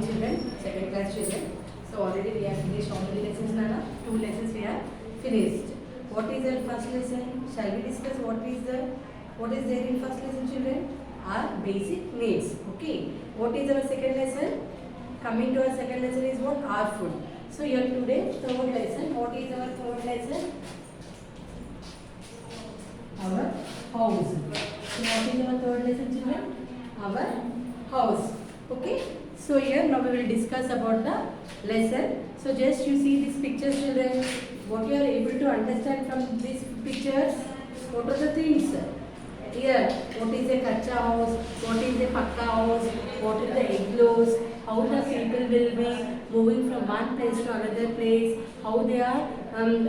children, second class children. So already we have finished how many lessons, Nana? 2 lessons we have finished. What is our first lesson? Shall we discuss what is there in first lesson, children? Our basic needs. Okay. What is our second lesson? Coming to our second lesson is what? Our food. So here today third lesson. What is our third lesson? Our house. So what is our third lesson, children? Our house. Okay. So here now we will discuss about the lesson. So just you see these pictures, children. What you are able to understand from these pictures? What are the things? Here, what is a kacha house? What is a pakka house? What is the igloos? How the people will be moving from one place to another place? How they are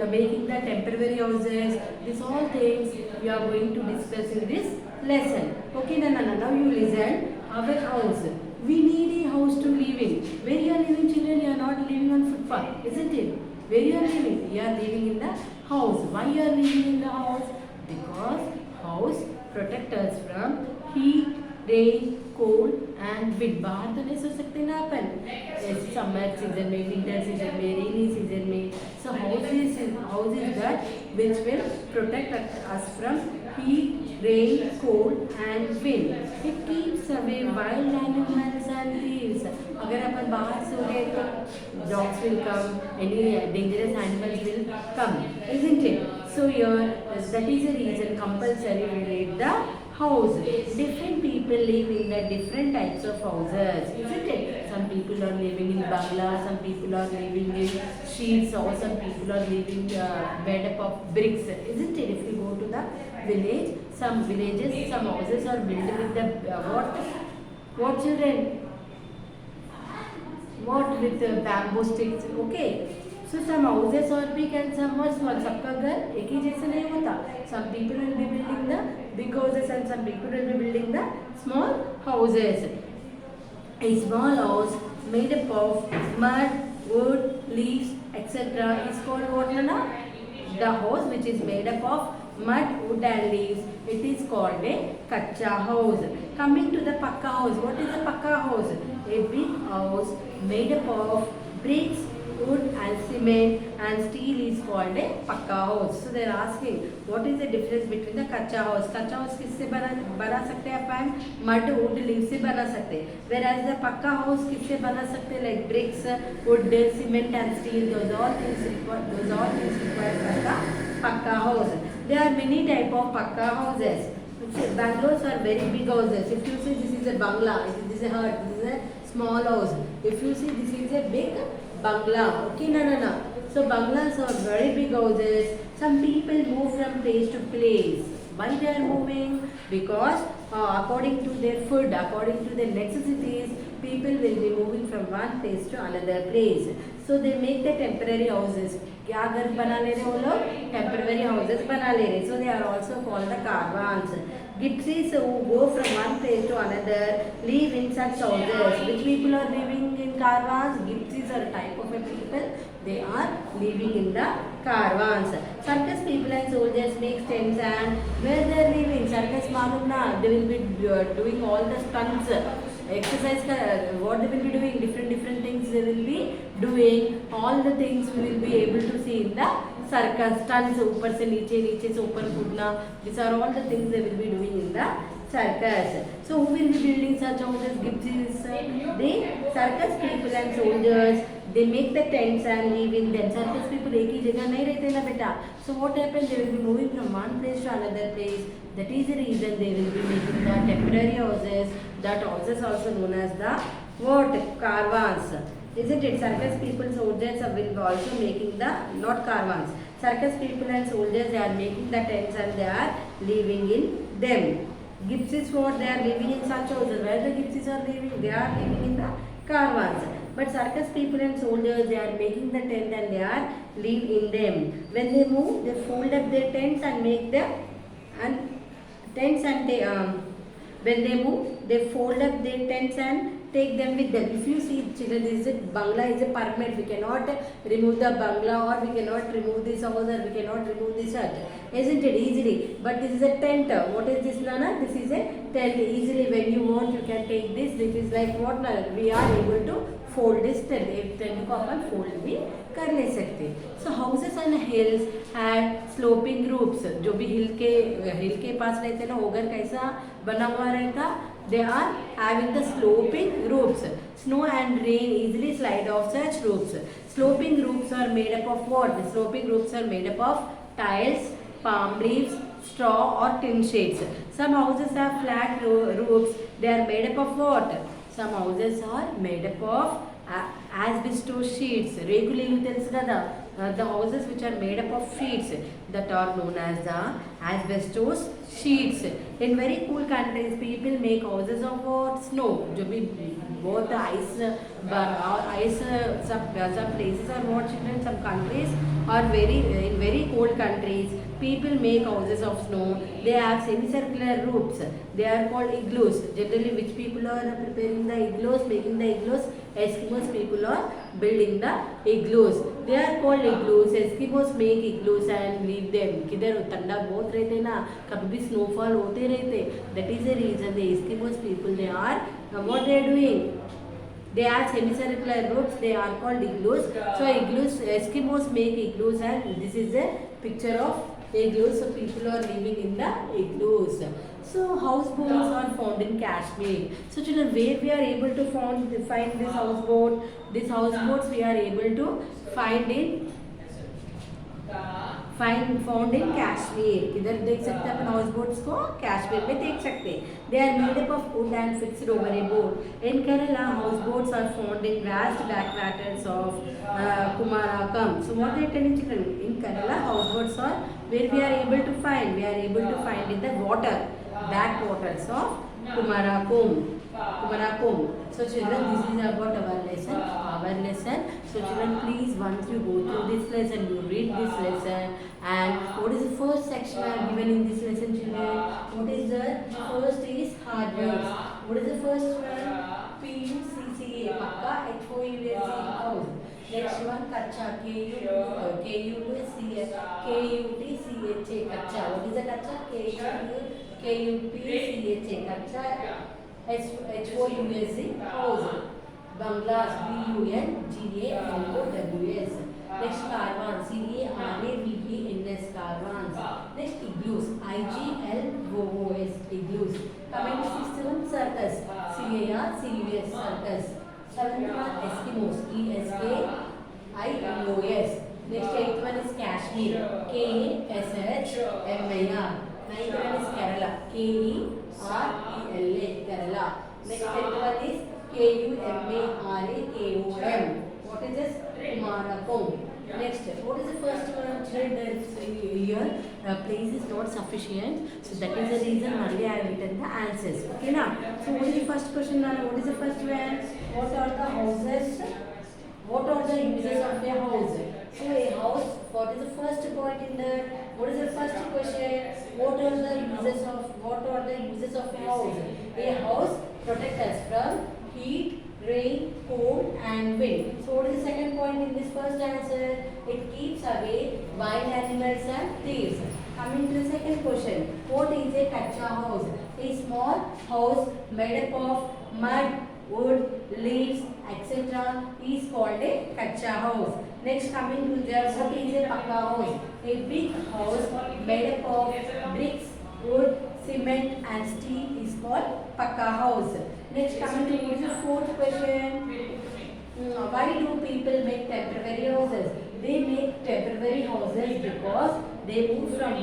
making the temporary houses? These all things we are going to discuss in this lesson. Okay, now you listen. Our house. We need a house to live in. Where you are living, children? You are not living on footpath, isn't it? Where you are living? You are living in the house. Why you are living in the house? Because house protect us from heat, rain, cold and wind. बाहर तो नहीं सो सकते ना अपन. Summer season में, winter season में, rainy season में. So house is that which will protect us from heat, rain, cold and wind. It keeps away wild animals and thieves. अगर अपन बाहर सो गए तो dogs will come, any dangerous animals will come, isn't it? So here that is the reason compulsory we need the house. Different people live in the different types of houses, isn't it? Some people are living in bungalows, some people are living in sheets, or some people are living made up of bricks, isn't it? If you go to the village, some villages, some houses are built with the what children? What with the bamboo sticks? Okay. So some houses are big and some are small. सबका घर एक ही जैसे नहीं होता. Some people will be building the big houses and some people will be building the small houses. A small house made up of mud, wood, leaves, etc. is called what, Nana? The house which is made up of mud, wood and leaves, it is called a kacha house. Coming to the pakka house. What is a pakka house? A big house made up of bricks, wood and cement and steel is called a pakka house. So they are asking what is the difference between the kacha house? Kacha house किससे बना सकते हैं अपन? Mud, wood, leaf से बना सकते हैं. Whereas the pakka house किससे बना सकते हैं? Like bricks, wood, cement and steel. Those all things required for the pakka house. There are many type of pakka houses. Bungalows are very big houses. If you see this is a bungalow, this is a hut, this is a small house. If you see this is a big bungalow. Okay, no. So bungalows are very big houses. Some people move from place to place. Why they are moving? Because according to their food, according to their necessities, people will be moving from one place to another place. So they make the temporary houses. क्या घर बना ले रहे वो लोग? Temporary houses बना ले रहे. So they are also called the caravans. Gypsies who go from one place to another live in such houses. Which people are living in caravans? Gypsies are a type of a people. They are living in the caravans. Circus people and soldiers make tents and where they are living. Circus मालूम ना? They will be doing all the stunts. Exercise what they will be doing, different things they will be doing. All the things we will be able to see in the circus. Stunts, ऊपर से नीचे से ऊपर कूदना. These are all the things they will be doing in the circus. So who will be building such houses? Gypsies. The circus people and soldiers. They make the tents and live in them. Circus people एक ही जगह नहीं रहते ना बेटा. So what happens? They will be moving from one place to another place. That is the reason they will be making the temporary houses. That houses also known as the what? Caravans. Isn't it? Circus people, soldiers will be also making the not caravans. Circus people and soldiers they are making the tents and they are living in them. Gypsies what? They are living in such houses. Where the gypsies are living? They are living in the caravans. But circus people and soldiers they are making the tent and they are live in them. When they move, they fold up their tents and make them and tents and they when they move, they fold up their tents and take them with them. If you see children, this is a bungalow is a permanent. We cannot remove the bungalow or we cannot remove this house or we cannot remove this hut. Isn't it? Easily. But this is a tent. What is this, Nana? This is a tent. Easily when you want you can take this. This is like what, Nana? We are able to fold इज tent को अपन fold भी कर ले सकते. So houses on hills had sloping roofs. जो भी हिल के पास रहते ना, वो घर कैसा बना हुआ रहता? They are having the sloping roofs. Snow and rain easily slide off such roofs. Sloping roofs are made up of what? The sloping roofs are made up of tiles, palm leaves, straw or tin sheets. Some houses have flat roofs. They are made up of what? Some houses are made up of asbestos sheets. Regularly tells the houses which are made up of sheets that are known as the asbestos sheets. In very cool countries, people make houses of what? Snow. जो भी बहुत ice some places are what children, some countries are in very cold countries. People make houses of snow. They have semicircular roofs. They are called igloos. Generally, which people are preparing the igloos, making the igloos? Eskimos people are building the igloos. They are called igloos. Eskimos make igloos and leave them. किधर ठंडा बहुत रहते ना, कभी भी snowfall होते रहते. That is the reason the Eskimos people, they are what they are doing? They are semicircular roofs. They are called igloos. So igloos, Eskimos make igloos, and this is a picture of igloos. So people are living in the igloos. So houseboats are found in Kashmir. So children, where we are able to find this houseboat? These houseboats we are able to find found in Kashmir. इधर देख सकते हैं अपन house boats को कश्मीर में देख सकते हैं. They are made up of wood and fixed over a boat. In Kerala, houseboats are found in vast backwaters of Kumarakom. So what they telling children? In Kerala, houseboats are where we are able to find. We are able to find in the water, backwaters of Kumarakom. So children, this is about our lesson. So children, please, once you go through this lesson, you read this lesson. And what is the first section I have given in this lesson, children? What is the first is hard words. What is the first one? PUCCA, Pakka, HOUSE, house. Next one, Kacha, KUTCHA, Kacha. What is the Kacha? KUTCHA, Kacha. HOUSE, house. Bungalows, BUNGALOWS. Next, caravans, CARAVANS, caravans. Next, igloos, IGLOOS, igloos. Coming to sixth one, circus, CARCUS, circus. Seventh one, Eskimos, ESKIMOS. Next, eighth one is Kashmir, KASHMIR. Ninth one is Kerala, KERELA, Kerala. Next, tenth one is KUMARAKOM. What is this? Kumarakom. Next, what is the first one? Children, here place is not sufficient, so that is the reason only I have written the answers. Okay now. So what is the first question now? What is the first one? What are the houses? What are the uses of a house? So a house. What is the first point in there? What is the first question? What are the uses of a house? A house protects us from heat, rain, cold and wind. So what is the second point in this first answer? It keeps away wild animals and thieves. Coming to the second question. What is a kacha house? A small house made up of mud, wood, leaves, etc. is called a kacha house. Next, coming to the what is a pakka house? A big house made up of bricks, wood, cement and steel is called pakka house. Next, coming to the fourth question. Why do people make temporary houses? They make temporary houses because they move from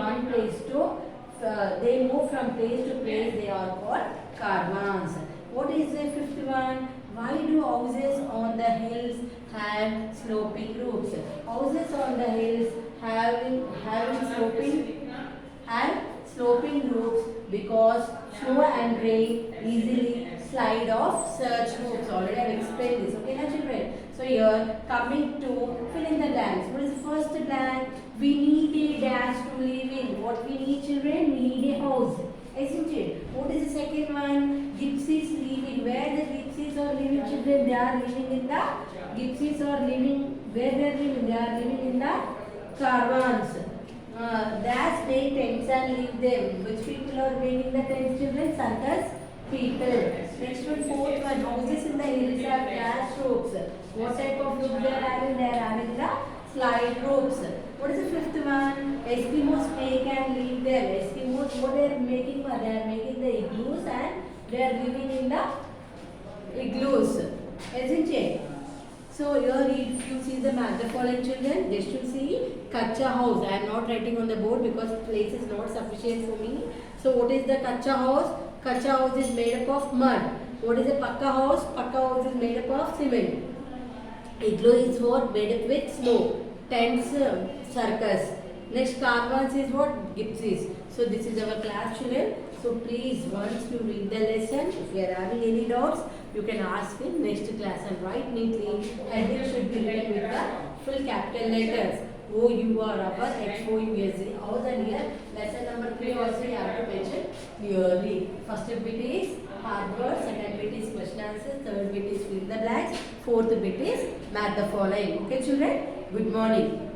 place to place. They are called caravans. What is the fifth one? Why do houses on the hills have sloping roofs? Houses on the hills have sloping roofs because snow and rain easily slide off such roofs. Already I have explained this. Okay now children. So here coming to fill in the blanks. What is the first blank? We need a dash to live in. What we need children? We need a house. Isn't it? What is the second one? Gypsies live in. Where the gypsies are living children? They are living in the gypsies are living. Where they are living? They are living in the caravans. That make tents and leave them. Which people are making the tents children? Circus people. Next one, fourth one, houses in the hills have glass roofs. group they are having? They are having the slide ropes. What is the fifth one? Eskimos make and leave them. Eskimos, what they are making? They are making the igloos and they are living in the igloos, isn't it? So here if you see the map, the following children, they should see Kacha house. I am not writing on the board because place is not sufficient for me. So what is the Kacha house? Kacha house is made up of mud. What is a Pakka house? Pakka house is made up of cement. Igloo is what? Made up with snow. Tents, circus. Next caravans is what? Gypsies. So this is our class children. So please once you read the lesson, if you are having any doubts, you can ask in next class and write neatly. Heading should be written with the full capital letters. O U R our H O U S A. House and here lesson number 3 also you have to mention clearly. First bit is hard words, second bit is question answers, third bit is fill the blanks, fourth bit is match the following. Okay children? Good morning.